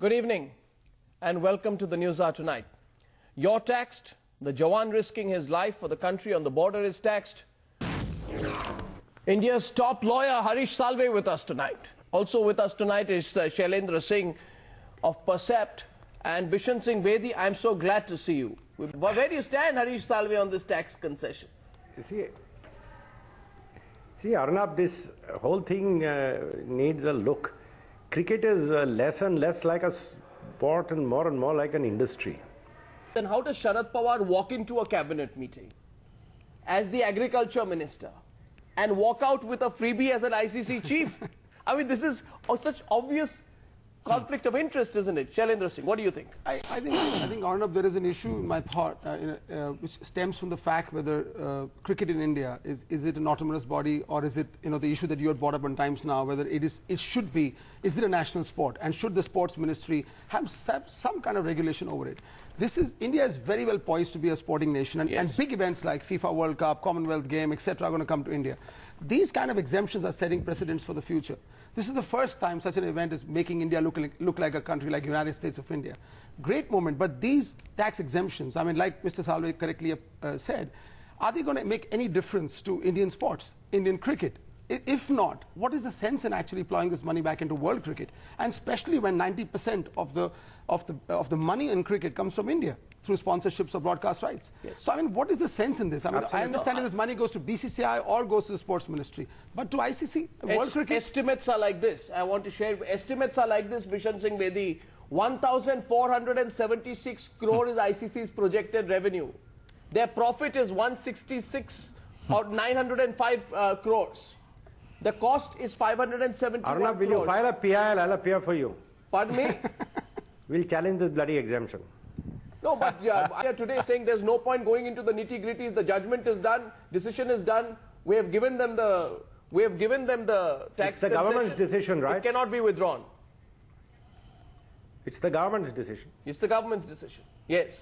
Good evening and welcome to the News Hour tonight. You're taxed. The Jawan risking his life for the country on the border is taxed. India's top lawyer Harish Salve with us tonight. Also with us tonight is Shailendra Singh of Percept and Bishan Singh Bedi. I'm so glad to see you. Where do you stand, Harish Salve, on this tax concession? See, Arnab, this whole thing needs a look. Cricket is less and less like a sport and more like an industry. Then how does Sharad Pawar walk into a cabinet meeting as the agriculture minister and walk out with a freebie as an ICC chief? I mean, this is such obvious conflict of interest, isn't it? Shailendra Singh, what do you think? I think, Arnab, there is an issue in my thought which stems from the fact whether cricket in India is it an autonomous body, or is it, the issue that you had brought up on Times Now, whether is it a national sport, and should the sports ministry have some kind of regulation over it? India is very well poised to be a sporting nation, and big events like FIFA World Cup, Commonwealth Game, etc. are going to come to India. These kind of exemptions are setting precedents for the future. This is the first time such an event is making India look like a country like United States of India. Great moment, but these tax exemptions, I mean, like Mr. Salve correctly said, are they going to make any difference to Indian sports, Indian cricket? If not, what is the sense in actually plowing this money back into world cricket? And especially when 90% of the money in cricket comes from India through sponsorships or broadcast rights. Yes. So I mean, what is the sense in this? I mean, I understand that this money goes to BCCI or goes to the sports ministry, but to ICC, world cricket? Estimates are like this. I want to share. Estimates are like this, Bishan Singh Bedi. 1,476 crore is ICC's projected revenue. Their profit is 166 or 905 crores. The cost is 571 Arnab, will you file a PIL? I'll appear for you. Pardon me? We'll challenge this bloody exemption. No, but I am today saying there's no point going into the nitty-gritties. The judgment is done, decision is done. We have given them the tax. It's the government's decision, right? It cannot be withdrawn. It's the government's decision. It's the government's decision. Yes.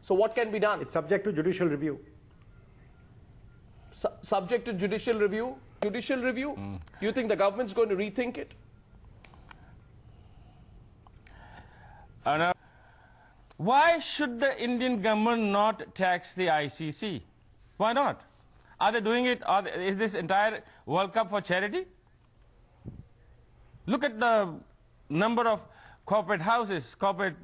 So what can be done? It's subject to judicial review. Subject to judicial review? Judicial review? Do you think the government's going to rethink it? Why should the Indian government not tax the ICC? Why not? Are they doing it? Is this entire World Cup for charity? Look at the number of corporate houses, corporate,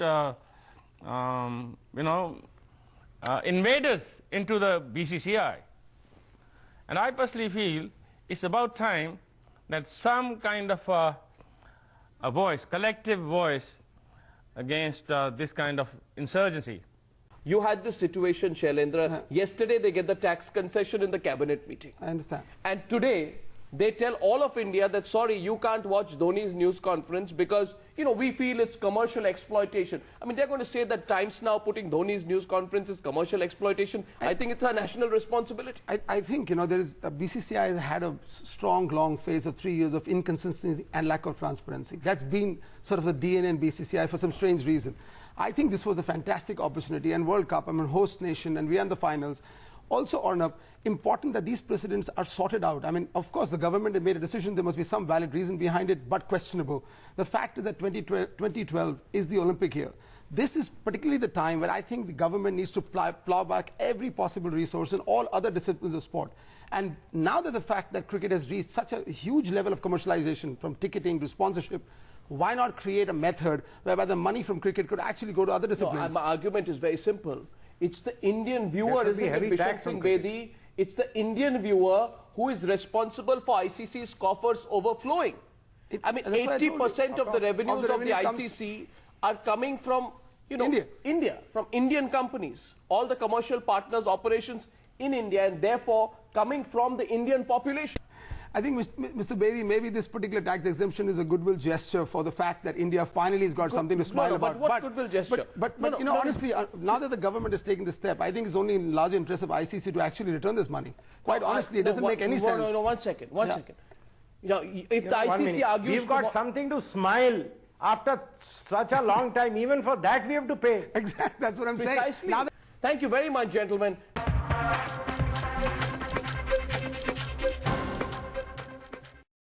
invaders into the BCCI. And I personally feel it's about time that some kind of a voice, collective voice, against this kind of insurgency. You had this situation, Shailendra. Yesterday they get the tax concession in the cabinet meeting. I understand. And today they tell all of India that, sorry, you can't watch Dhoni's news conference because, we feel it's commercial exploitation. I mean, they're going to say that Times Now putting Dhoni's news conference is commercial exploitation. I think it's a national responsibility. I think, BCCI has had a strong, long phase of 3 years of inconsistency and lack of transparency. That's been sort of the DNA in BCCI for some strange reason. I think this was a fantastic opportunity, and World Cup, host nation, and we are in the finals. Also, Arnab, important that these precedents are sorted out. I mean, of course, the government had made a decision. There must be some valid reason behind it, but questionable. The fact is that 2012 is the Olympic year. This is particularly the time where I think the government needs to plow back every possible resource in all other disciplines of sport. And now that the fact that cricket has reached such a huge level of commercialization, from ticketing to sponsorship, why not create a method whereby the money from cricket could actually go to other disciplines? No, my argument is very simple. It's the Indian viewer, isn't it, Bishan Singh Bedi? It's the Indian viewer who is responsible for ICC's coffers overflowing. I mean, 80% of the revenues of the ICC are coming from, India, from Indian companies. All the commercial partners' operations in India, and therefore coming from the Indian population. I think, Mr. Bedi, maybe this particular tax exemption is a goodwill gesture for the fact that India finally has got something to smile about. But what goodwill gesture? But honestly, now that the government is taking this step, I think it's only in large interest of ICC to actually return this money. Quite honestly, it doesn't make any sense. No, one second. If the ICC argues... We've got something to smile after such a long time. Even for that we have to pay. Exactly, that's what I'm saying. Thank you very much, gentlemen.